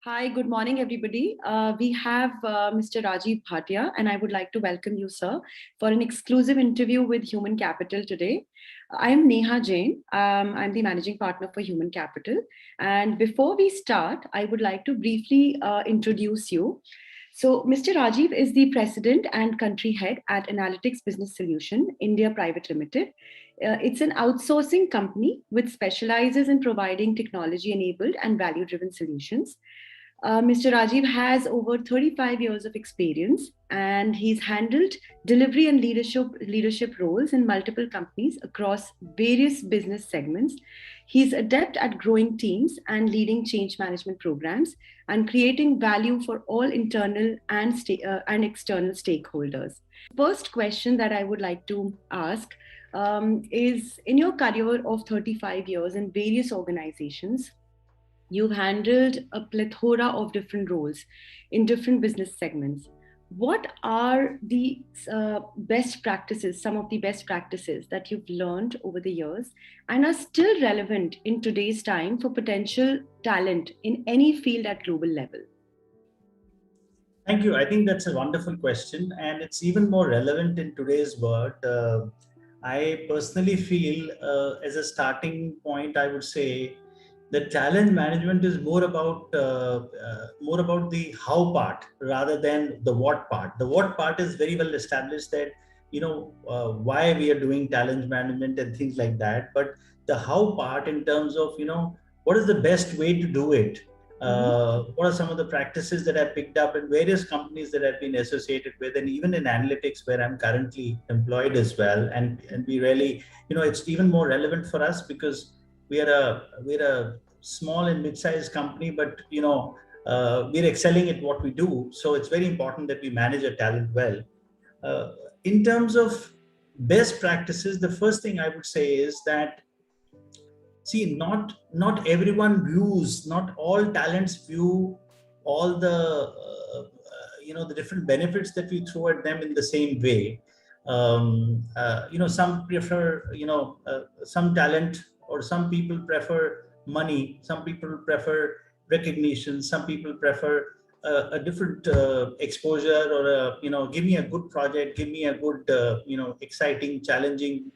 Hi, good morning, everybody. We have Mr. Rajiv Bhatia, and I would like to welcome you, sir, for an exclusive interview with Human Capital today. I'm Neha Jain. I'm the managing partner for Human Capital. And before we start, I would like to briefly introduce you. So, Mr. Rajiv is the president and country head at Analytix Business Solution, India Private Limited. It's an outsourcing company which specializes in providing technology enabled and value driven solutions. Mr. Rajiv has over 35 years of experience and he's handled delivery and leadership roles in multiple companies across various business segments. He's adept at growing teams and leading change management programs and creating value for all internal and external stakeholders. First question that I would like to ask is in your career of 35 years in various organizations, you've handled a plethora of different roles in different business segments. What are the best practices, some of the best practices that you've learned over the years and are still relevant in today's time for potential talent in any field at global level? Thank you. I think that's a wonderful question, and it's even more relevant in today's world. I personally feel, as a starting point, I would say the talent management is more about the how part rather than the what part. The what part is very well established, that why we are doing talent management and things like that. But the how part, in terms of what is the best way to do it. What are some of the practices that I've picked up in various companies that I've been associated with, and even in Analytix, where I'm currently employed as well. And we really, it's even more relevant for us because we're a small and mid-sized company, but we're excelling at what we do. So it's very important that we manage our talent well. In terms of best practices, the first thing I would say is that, see, not everyone views, not all talents view all the different benefits that we throw at them in the same way. Some prefer, some talent, or some people prefer money, some people prefer recognition, some people prefer a different exposure, or give me a good project, give me a good exciting, challenging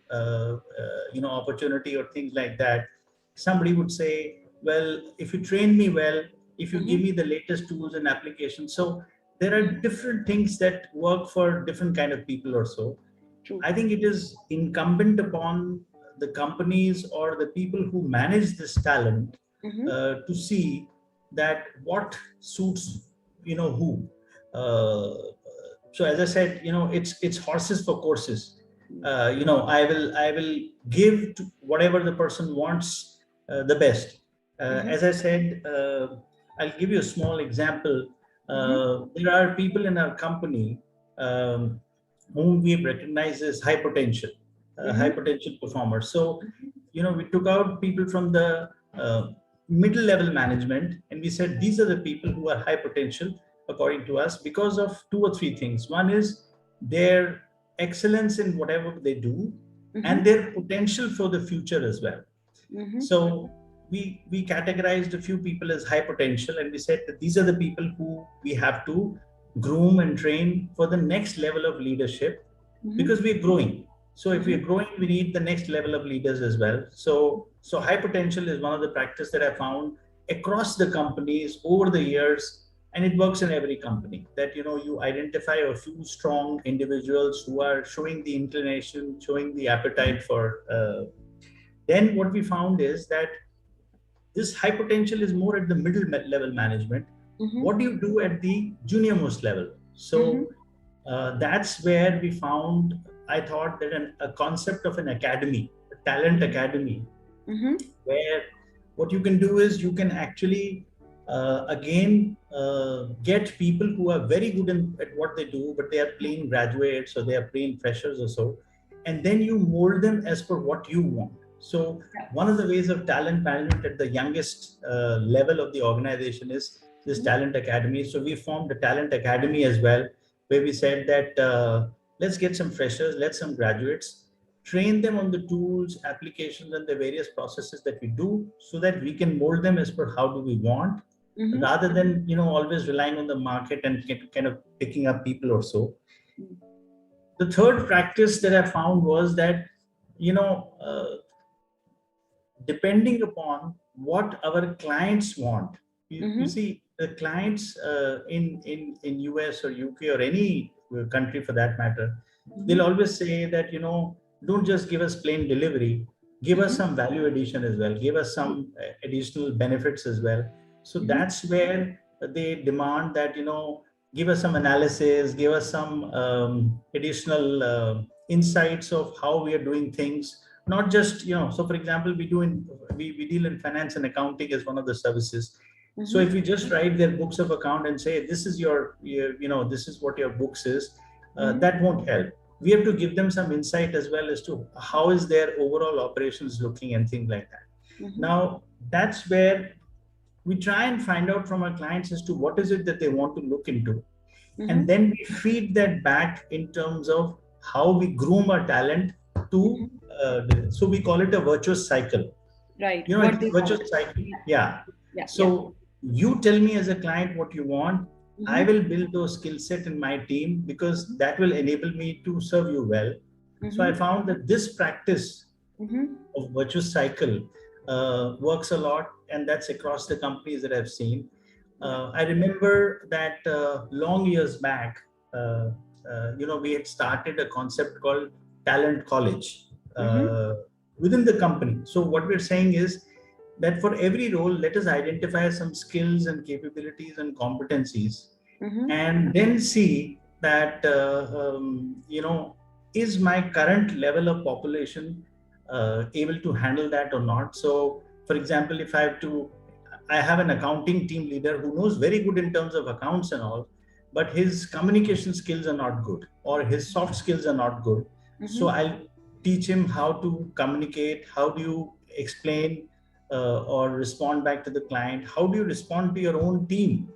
opportunity, or things like that. Somebody would say, well, if you train me well, if you give me the latest tools and applications. So there are different things that work for different kind of people or so. True. I think it is incumbent upon the companies or the people who manage this talent to see that what suits who. So as I said, it's horses for courses. I will give to whatever the person wants the best. As I said, I'll give you a small example. There are people in our company whom we recognize as high potential. High potential performers. So, we took out people from the middle level management, and we said these are the people who are high potential according to us because of two or three things. One is their excellence in whatever they do, and their potential for the future as well. So we categorized a few people as high potential, and we said that these are the people who we have to groom and train for the next level of leadership, because we're growing. So if we're growing, we need the next level of leaders as well. So high potential is one of the practices that I found across the companies over the years, and it works in every company, that you identify a few strong individuals who are showing the inclination, showing the appetite for. Then what we found is that this high potential is more at the middle level management. What do you do at the junior most level? So that's where we found, I thought that a concept of an academy, a talent academy, where what you can do is you can actually get people who are very good at what they do, but they are plain graduates or they are plain freshers or so, and then you mold them as per what you want. So one of the ways of talent management at the youngest level of the organization is this talent academy. So we formed a talent academy as well, where we said that let's get some freshers, let's some graduates, train them on the tools, applications, and the various processes that we do, so that we can mold them as per how do we want. rather than, always relying on the market and kind of picking up people or so. The third practice that I found was that, depending upon what our clients want, you see the clients in US or UK or any country for that matter, they'll always say that, don't just give us plain delivery, give us some value addition as well, give us some additional benefits as well. So that's where they demand that, give us some analysis, give us some additional insights of how we are doing things. Not just, so for example, we deal in finance and accounting as one of the services. So if we just write their books of account and say, this is this is what your books is, that won't help. We have to give them some insight as well as to how is their overall operations looking and things like that. Now, that's where we try and find out from our clients as to what is it that they want to look into. And then we feed that back in terms of how we groom our talent to, so we call it a virtuous cycle. Right. It's a virtuous cycle. Yeah. So you tell me as a client what you want. I will build those skill set in my team because that will enable me to serve you well. So I found that this practice of virtuous cycle works a lot, and that's across the companies that I've seen. I remember that long years back, we had started a concept called talent college within the company. So what we're saying is that for every role, let us identify some skills and capabilities and competencies, and then see that, is my current level of population able to handle that or not. So, for example, if I have an accounting team leader who knows very good in terms of accounts and all, but his communication skills are not good or his soft skills are not good. So I'll teach him how to communicate, how do you explain or respond back to the client, how do you respond to your own team.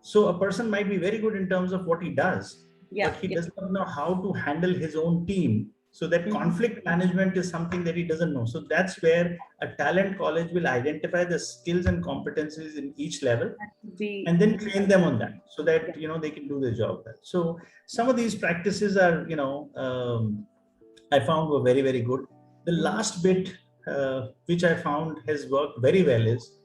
So a person might be very good in terms of what he does, but he does not know how to handle his own team. So that conflict management is something that he doesn't know. So that's where a talent college will identify the skills and competencies in each level and then train them on that so that, they can do the job well. So some of these practices are, I found were very, very good. The last bit, which I found has worked very well is,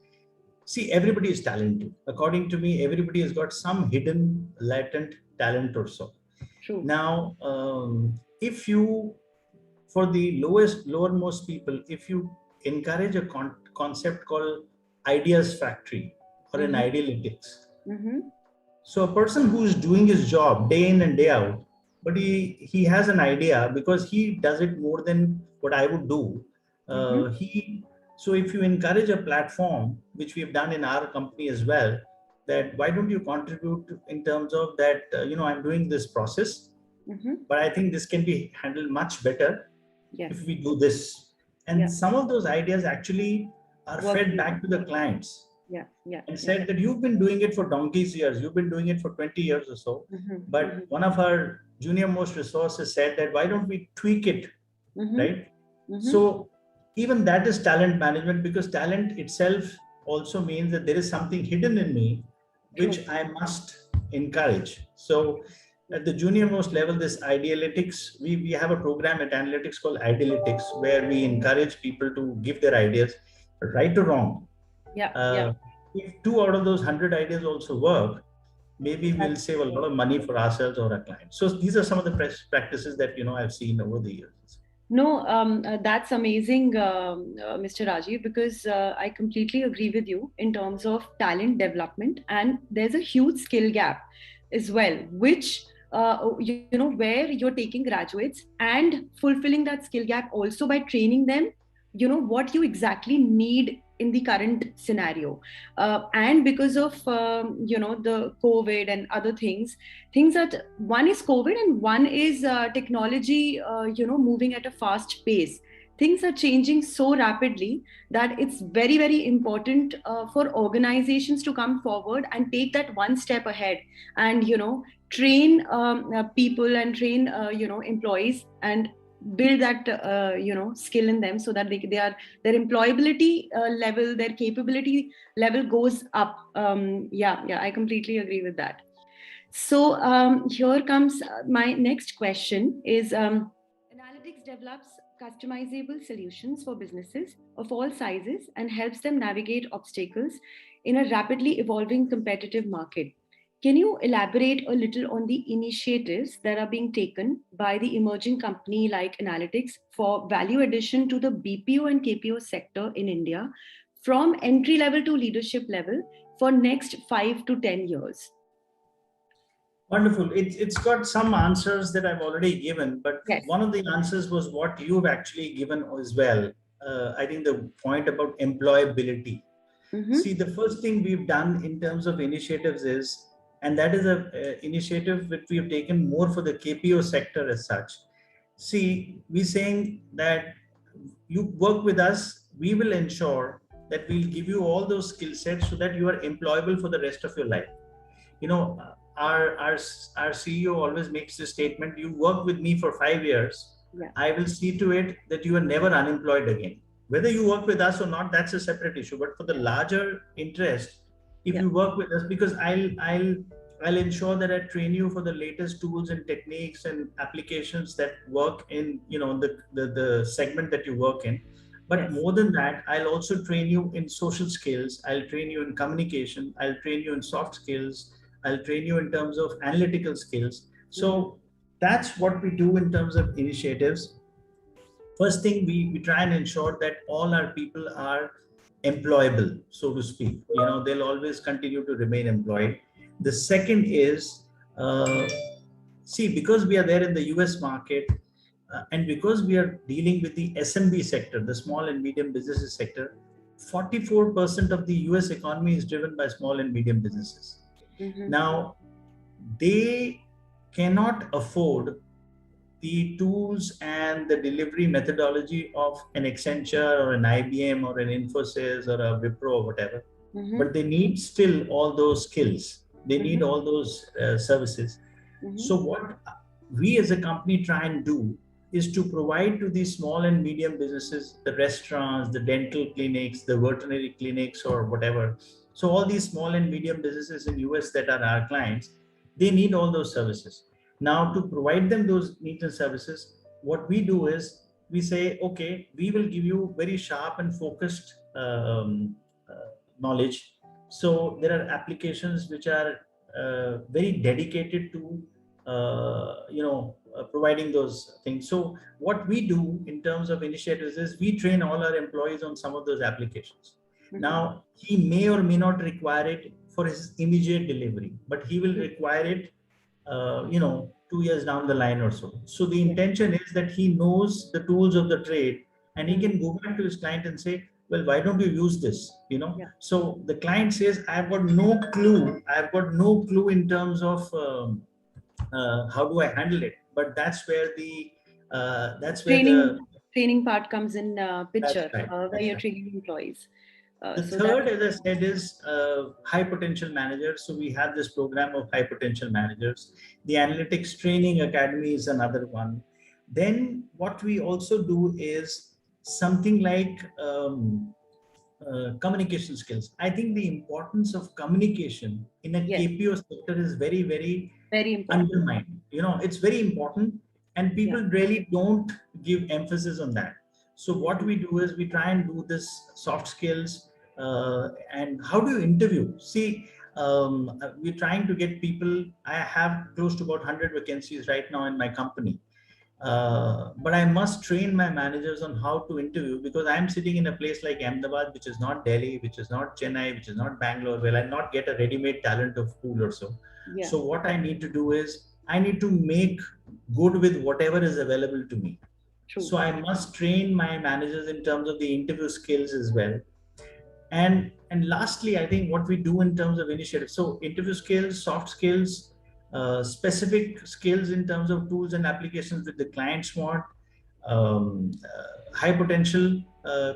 see, everybody is talented. According to me, everybody has got some hidden latent talent or so. True. Now, if you, for the lowermost people, if you encourage a concept called ideas factory or an Analytix, so a person who is doing his job day in and day out, but he has an idea because he does it more than what I would do. So if you encourage a platform, which we've done in our company as well, that why don't you contribute in terms of that, I'm doing this process, but I think this can be handled much better if we do this. And some of those ideas actually are fed back to the clients and said that you've been doing it for donkey's years, you've been doing it for 20 years or so. But one of our junior most resources said that why don't we tweak it, right? So even that is talent management, because talent itself also means that there is something hidden in me, which I must encourage. So at the junior most level, this Analytix, we have a program at Analytix called Analytix, where we encourage people to give their ideas, right or wrong. If 2 out of those 100 ideas also work, maybe we'll save a lot of money for ourselves or our clients. So these are some of the practices that, I've seen over the years. No, that's amazing, Mr. Rajiv, because I completely agree with you in terms of talent development. And there's a huge skill gap as well, which, where you're taking graduates and fulfilling that skill gap also by training them, what you exactly need in the current scenario. And because of, the COVID and other things that one is COVID and one is technology, moving at a fast pace. Things are changing so rapidly that it's very, very important for organizations to come forward and take that one step ahead and, train people and train, employees and build that skill in them, so that their employability level, their capability level goes up. Yeah, I completely agree with that. So here comes my next question is, Analytics develops customizable solutions for businesses of all sizes and helps them navigate obstacles in a rapidly evolving competitive market. Can you elaborate a little on the initiatives that are being taken by the emerging company like Analytics for value addition to the BPO and KPO sector in India, from entry level to leadership level, for next 5 to 10 years? Wonderful. It's got some answers that I've already given, but Yes. one of the answers was what you've actually given as well. I think the point about employability. See, the first thing we've done in terms of initiatives is, and that is a initiative which we have taken more for the KPO sector as such. See, we're saying that you work with us, we will ensure that we'll give you all those skill sets so that you are employable for the rest of your life. You know, our CEO always makes this statement: you work with me for 5 years, Yeah. I will see to it that you are never unemployed again. Whether you work with us or not, that's a separate issue. But for the larger interest, if you work with us, because I'll ensure that I train you for the latest tools and techniques and applications that work in, you know, the segment that you work in. But more than that, I'll also train you in social skills. I'll train you in communication. I'll train you in soft skills. I'll train you in terms of analytical skills. So that's what we do in terms of initiatives. First thing, we try and ensure that all our people are employable, so to speak. You know, they'll always continue to remain employed. The second is, see, because we are there in the US market, and because we are dealing with the SMB sector, the small and medium businesses sector, 44% of the US economy is driven by small and medium businesses. Now, they cannot afford the tools and the delivery methodology of an Accenture or an IBM or an Infosys or a Wipro or whatever, but they need still all those skills. They need all those services. So what we as a company try and do is to provide to these small and medium businesses, the restaurants, the dental clinics, the veterinary clinics, or whatever. So all these small and medium businesses in US that are our clients, they need all those services. Now, to provide them those needs and services, what we do is we say, okay, we will give you very sharp and focused knowledge. So there are applications which are very dedicated to providing those things. So what we do in terms of initiatives is we train all our employees on some of those applications. Now, he may or may not require it for his immediate delivery, but he will require it 2 years down the line or so. So the intention is that he knows the tools of the trade, and he can go back to his client and say, well, why don't you use this? So the client says, I've got no clue in terms of how do I handle it. But that's where the training part comes in picture. Right. Where you're training employees. The third, as I said, is high potential managers. So we have this program of high potential managers. The Analytics Training Academy is another one. Then what we also do is something like communication skills. I think the importance of communication in a KPO sector is very, very important. Undermined. It's very important, and people really don't give emphasis on that. So what we do is we try and do this soft skills. And how do you interview? See, we're trying to get people. I have close to about 100 vacancies right now in my company. But I must train my managers on how to interview, because I'm sitting in a place like Ahmedabad, which is not Delhi, which is not Chennai, which is not Bangalore, where I not get a ready-made talent of pool or so. So what I need to do is I need to make good with whatever is available to me. True. So I must train my managers in terms of the interview skills as well. And lastly, I think what we do in terms of initiatives, so interview skills, soft skills, specific skills in terms of tools and applications that the clients want, high potential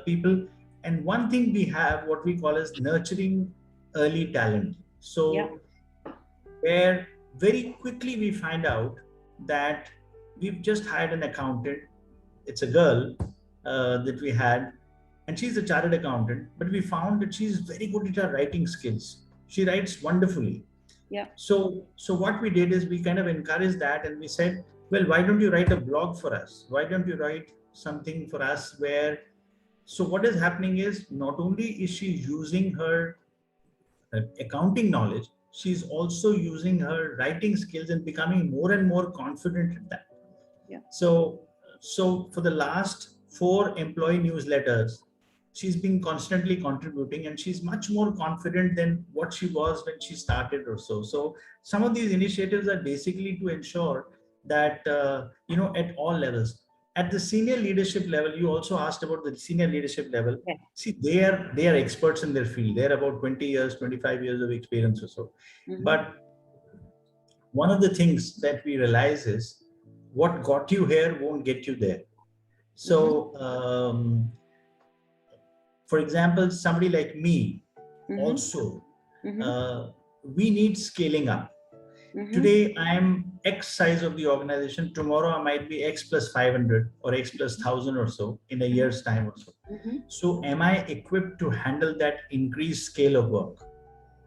people. And one thing we have, what we call as nurturing early talent. So where very quickly we find out that we've just hired an accountant, it's a girl that we had, and she's a chartered accountant, but we found that she's very good at her writing skills. She writes wonderfully. Yeah. So what we did is we kind of encouraged that, and we said, well, why don't you write a blog for us? Why don't you write something for us where, so what is happening is not only is she using her accounting knowledge, she's also using her writing skills and becoming more and more confident in that. Yeah. So for the last 4 employee newsletters, she's been constantly contributing, and she's much more confident than what she was when she started or so. So some of these initiatives are basically to ensure that at all levels, at the senior leadership level. You also asked about the senior leadership level. Yeah. See, they are experts in their field. They're about 20 years, 25 years of experience or so. But one of the things that we realize is what got you here won't get you there. So for example, somebody like me also, we need scaling up. Today I am X size of the organization. Tomorrow I might be X plus 500 or X plus 1000 or so in a year's time or so. So am I equipped to handle that increased scale of work?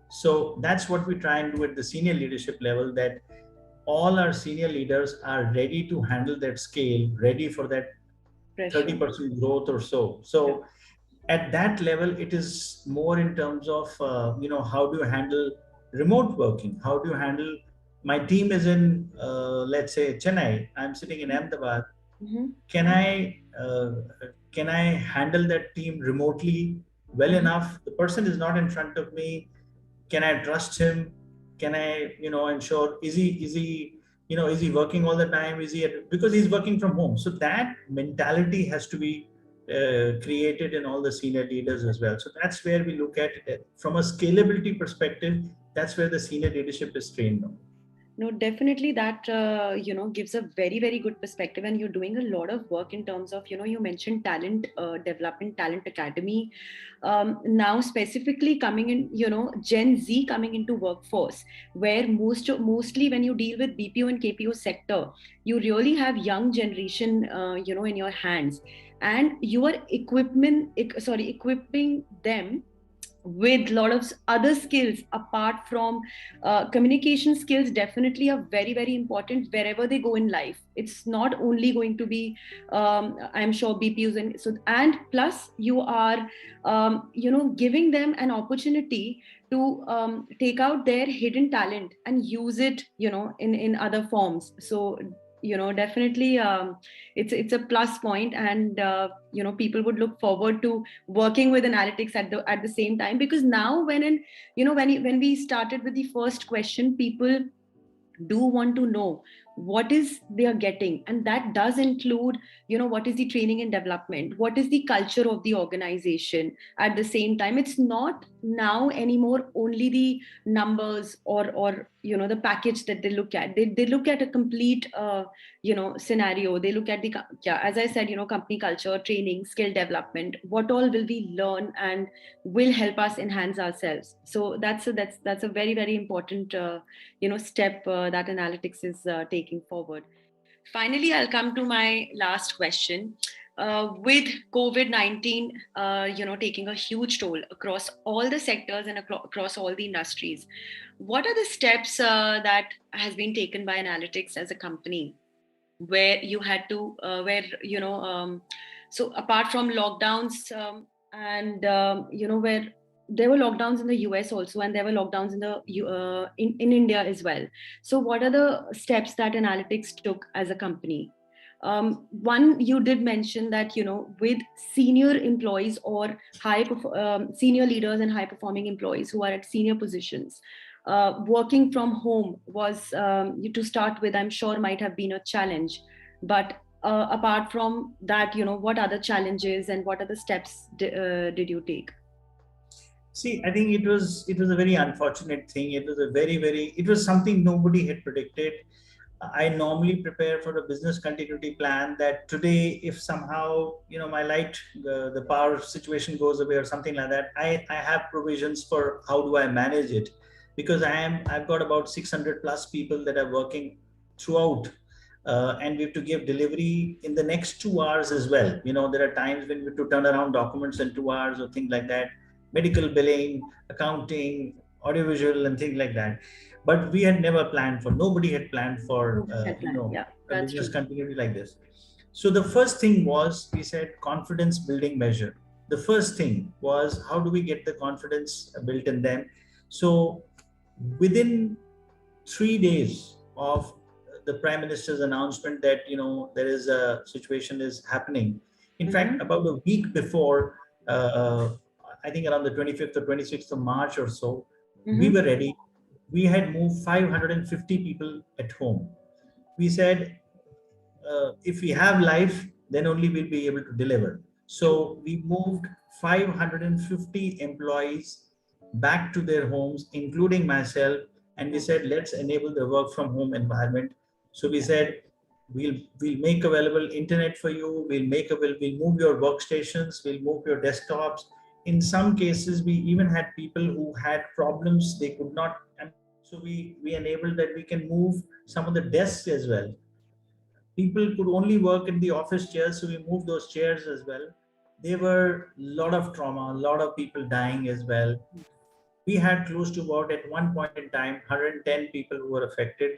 So that's what we try and do at the senior leadership level, that all our senior leaders are ready to handle that scale, ready for that 30% growth or so. So at that level, it is more in terms of, how do you handle remote working? How do you handle, my team is in, let's say, Chennai. I'm sitting in Ahmedabad. Can I handle that team remotely well enough? The person is not in front of me. Can I trust him? Can I, ensure, is he working all the time? Because he's working from home. So that mentality has to be created in all the senior leaders as well. So that's where we look at it from a scalability perspective. That's where the senior leadership is trained on. No, definitely that, gives a very, very good perspective. And you're doing a lot of work in terms of, you mentioned talent development, talent academy. Now specifically coming in, Gen Z coming into workforce, where mostly when you deal with BPO and KPO sector, you really have young generation, in your hands. And you are equipping them with a lot of other skills apart from communication skills. Definitely are very, very important wherever they go in life. It's not only going to be I'm sure BPUs, and plus you are giving them an opportunity to take out their hidden talent and use it in other forms. So definitely it's a plus point. And people would look forward to working with Analytix at the same time, because now when we started with the first question, people do want to know what is they are getting, and that does include what is the training and development, what is the culture of the organization. At the same time, it's not now anymore only the numbers or the package that they look at. They look at a complete scenario. They look at the, as I said, company culture, training, skill development, what all will we learn and will help us enhance ourselves. So that's a very, very important step that Analytix is taking forward. Finally, I'll come to my last question. With COVID-19, taking a huge toll across all the sectors and across all the industries, what are the steps that has been taken by Analytix as a company, where you had to, so apart from lockdowns, and where there were lockdowns in the US also, and there were lockdowns in India as well. So what are the steps that Analytix took as a company? One, you did mention that with senior employees or senior leaders and high performing employees who are at senior positions, working from home was, to start with, I'm sure might have been a challenge. But apart from that, what other challenges and what other steps did you take? See, I think it was a very unfortunate thing. It was it was something nobody had predicted. I normally prepare for a business continuity plan that today, if somehow, my the power situation goes away or something like that, I have provisions for how do I manage it, because I've got about 600 plus people that are working throughout and we have to give delivery in the next 2 hours as well. There are times when we have to turn around documents in 2 hours or things like that, medical billing, accounting, audiovisual, and things like that. But we had never planned for, nobody had planned for, Yeah, a that's business true. continuity like this. So the first thing was, we said confidence building measure. The first thing was, how do we get the confidence built in them? So within 3 days of the Prime Minister's announcement that there is a situation is happening. In fact, about a week before, uh, I think around the 25th or 26th of March or so, we were ready. We had moved 550 people at home. We said, if we have life, then only we'll be able to deliver. True. So we moved 550 employees back to their homes, including myself, and we said, let's enable the work from home environment. So we said, we'll make available internet for you. We'll move your workstations. We'll move your desktops. In some cases, we even had people who had problems. They could not. So we enabled that we can move some of the desks as well. People could only work in the office chairs, so we moved those chairs as well. There were a lot of trauma, a lot of people dying as well. We had close to about, at one point in time, 110 people who were affected,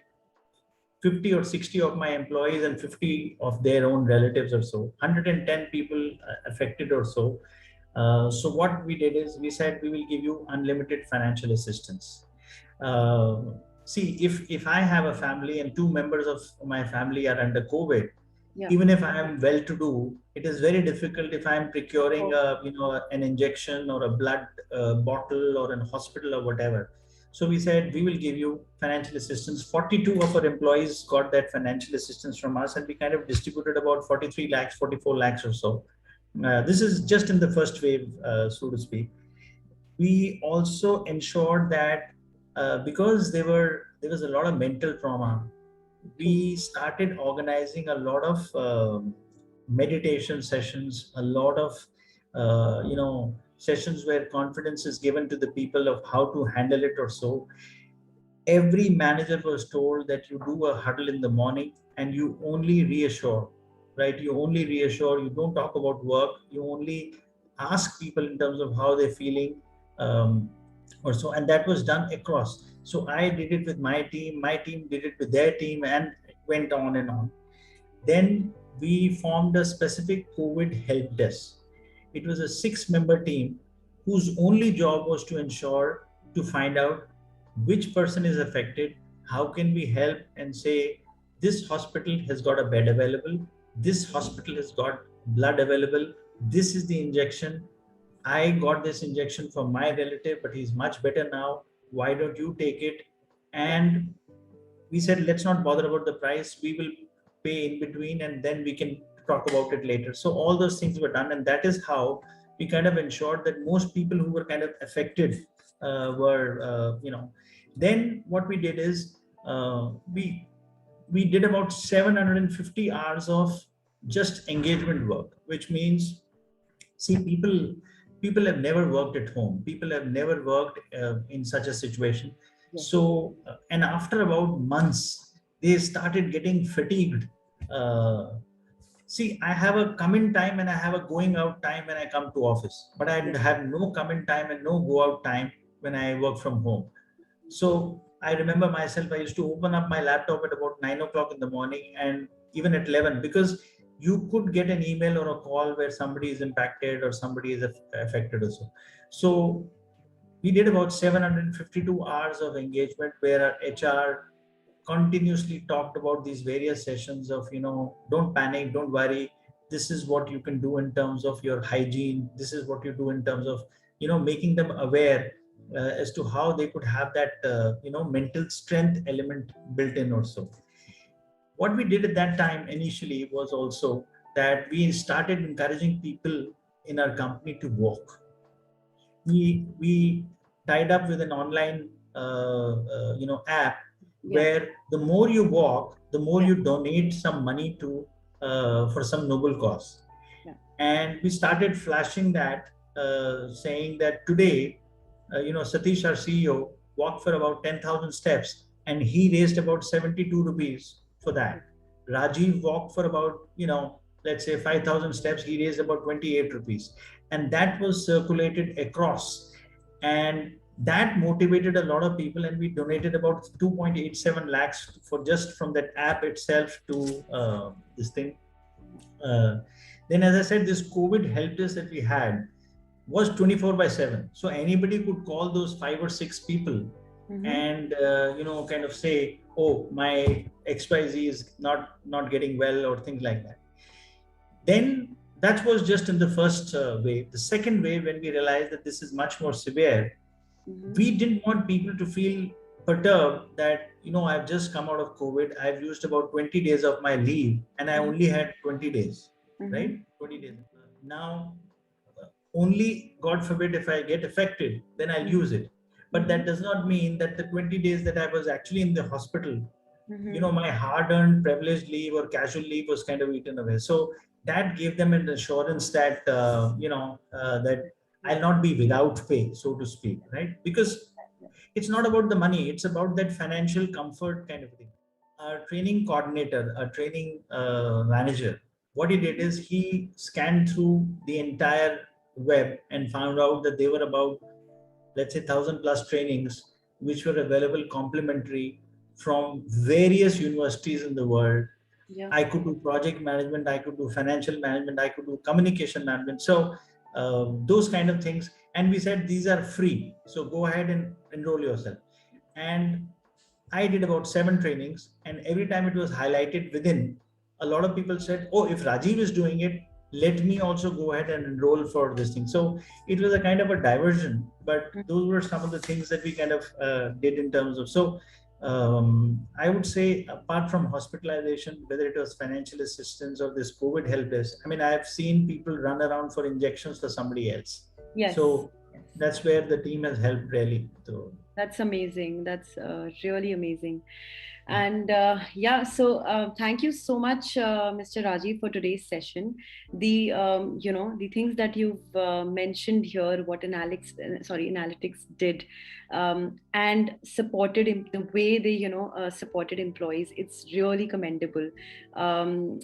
50 or 60 of my employees and 50 of their own relatives or so, 110 people affected or so. So what we did is, we said we will give you unlimited financial assistance. uh, See, if I have a family and two members of my family are under COVID, Yeah. even if I am well to do, it is very difficult if I am procuring Oh, an injection or a blood bottle or an hospital or whatever. So we said we will give you financial assistance. 42 of our employees got that financial assistance from us, and we kind of distributed about 43 lakhs, 44 lakhs or so. This is just in the first wave, so to speak. We also ensured that, because there was a lot of mental trauma, true. we started organizing a lot of meditation sessions, a lot of sessions where confidence is given to the people of how to handle it or so. Every manager was told that you do a huddle in the morning and you only reassure, right? You only reassure, you don't talk about work, you only ask people in terms of how they're feeling, um, or so. And that was done across. So I did it with my team did it with their team, and it went on and on. Then we formed a specific COVID help desk. It was a 6-member team whose only job was to ensure, to find out which person is affected, how can we help, and say, this hospital has got a bed available, this hospital has got blood available, this is the injection. I got this injection from my relative, but he's much better now. Why don't you take it? And we said, let's not bother about the price. We will pay in between, and then we can talk about it later. So all those things were done, and that is how we kind of ensured that most people who were kind of affected were, Then what we did is, we did about 750 hours of just engagement work, which means, see, people have never worked at home, people have never worked in such a situation. Yes. So and after about months, they started getting fatigued. uh, See, I have a come in time and I have a going out time when I come to office, but I Yes. have no come in time and no go out time when I work from home. So I remember myself, I used to open up my laptop at about 9 o'clock in the morning, and even at 11, because you could get an email or a call where somebody is impacted or somebody is affected also. So we did about 752 hours of engagement where our HR continuously talked about these various sessions of, don't panic, don't worry. This is what you can do in terms of your hygiene. This is what you do in terms of, making them aware as to how they could have that, mental strength element built in also. What we did at that time initially was also that we started encouraging people in our company to walk. We tied up with an online app Yeah. where the more you walk, the more Yeah. you donate some money to for some noble cause. Yeah. And we started flashing that, saying that today, Satish, our CEO, walked for about 10,000 steps, and he raised about 72 rupees for that. Rajiv walked for about, let's say 5,000 steps, he raised about 28 rupees. And that was circulated across. And that motivated a lot of people. And we donated about 2.87 lakhs for just from that app itself to this thing. Uh, then, as I said, this COVID help desk that we had was 24 by 7. So anybody could call those 5 or 6 people and, kind of say, oh, my XYZ is not getting well or things like that. Then that was just in the first wave. The second wave, when we realized that this is much more severe, we didn't want people to feel perturbed that, I've just come out of COVID. I've used about 20 days of my leave and I only had 20 days, right? 20 days. Now, only God forbid if I get affected, then I'll use it. But that does not mean that the 20 days that I was actually in the hospital, my hard-earned privileged leave or casual leave was kind of eaten away. So that gave them an assurance that, that I'll not be without pay, so to speak, right? Because it's not about the money, it's about that financial comfort kind of thing. Our training coordinator, our training manager, what he did is he scanned through the entire web and found out that there were about, let's say, 1,000 plus trainings which were available complimentary from various universities in the world. Yeah. I could do project management, I could do financial management, I could do communication management. So those kind of things. And we said these are free. So go ahead and enroll yourself. And I did about 7 trainings, and every time it was highlighted within, a lot of people said, oh, if Rajiv is doing it, let me also go ahead and enroll for this thing. So it was a kind of a diversion, but those were some of the things that we kind of did in terms of. So I would say, apart from hospitalization, whether it was financial assistance or this COVID help desk, I mean, I've seen people run around for injections for somebody else. Yes. So that's where the team has helped really. So that's amazing. That's really amazing. And so thank you so much, Mr. Rajiv, for today's session. The the things that you've mentioned here, what Analytix did, and supported the way they supported employees. It's really commendable. So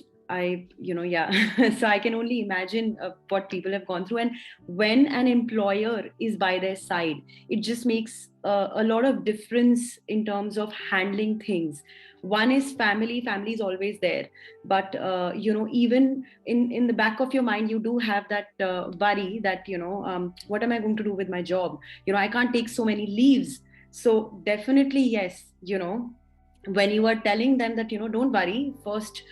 I can only imagine what people have gone through. And when an employer is by their side, it just makes a lot of difference in terms of handling things. One is family is always there, but even in the back of your mind, you do have that worry that what am I going to do with my job? I can't take so many leaves. So definitely, yes, when you are telling them that don't worry, first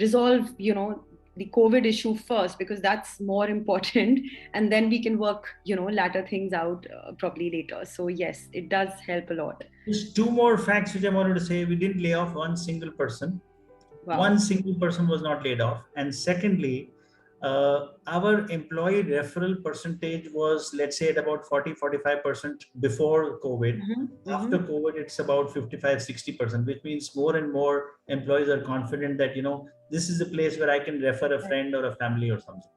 resolve the COVID issue first, because that's more important, and then we can work latter things out probably later. So yes, it does help a lot. Just 2 more facts which I wanted to say. We didn't lay off one single person. Wow. One single person was not laid off. And secondly, our employee referral percentage was, let's say, at about 40-45% before COVID. After COVID, it's about 55-60%, which means more and more employees are confident that this is a place where I can refer a friend or a family or something.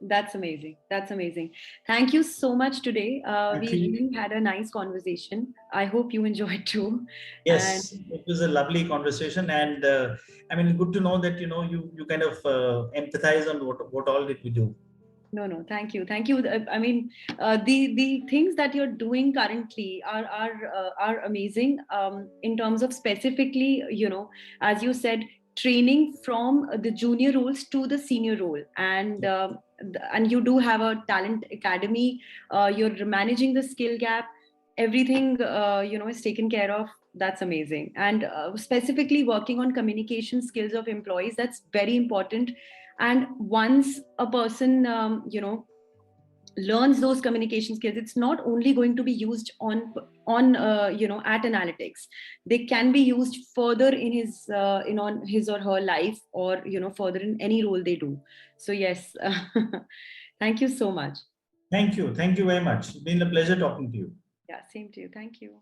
That's amazing. That's amazing. Thank you so much today. We really had a nice conversation. I hope you enjoyed too. Yes, it was a lovely conversation, and I mean, good to know that you kind of empathize on what all did we do. No, thank you. I mean, the things that you're doing currently are amazing. In terms of specifically, as you said, training from the junior roles to the senior role, and you do have a talent academy. You're managing the skill gap. Everything is taken care of. That's amazing. And specifically working on communication skills of employees, that's very important. And once a person learns those communication skills, it's not only going to be used on at Analytix. They can be used further in his on his or her life, or further in any role they do. So yes. Thank you so much. Thank you very much. It's been a pleasure talking to you. Yeah, same to you. Thank you.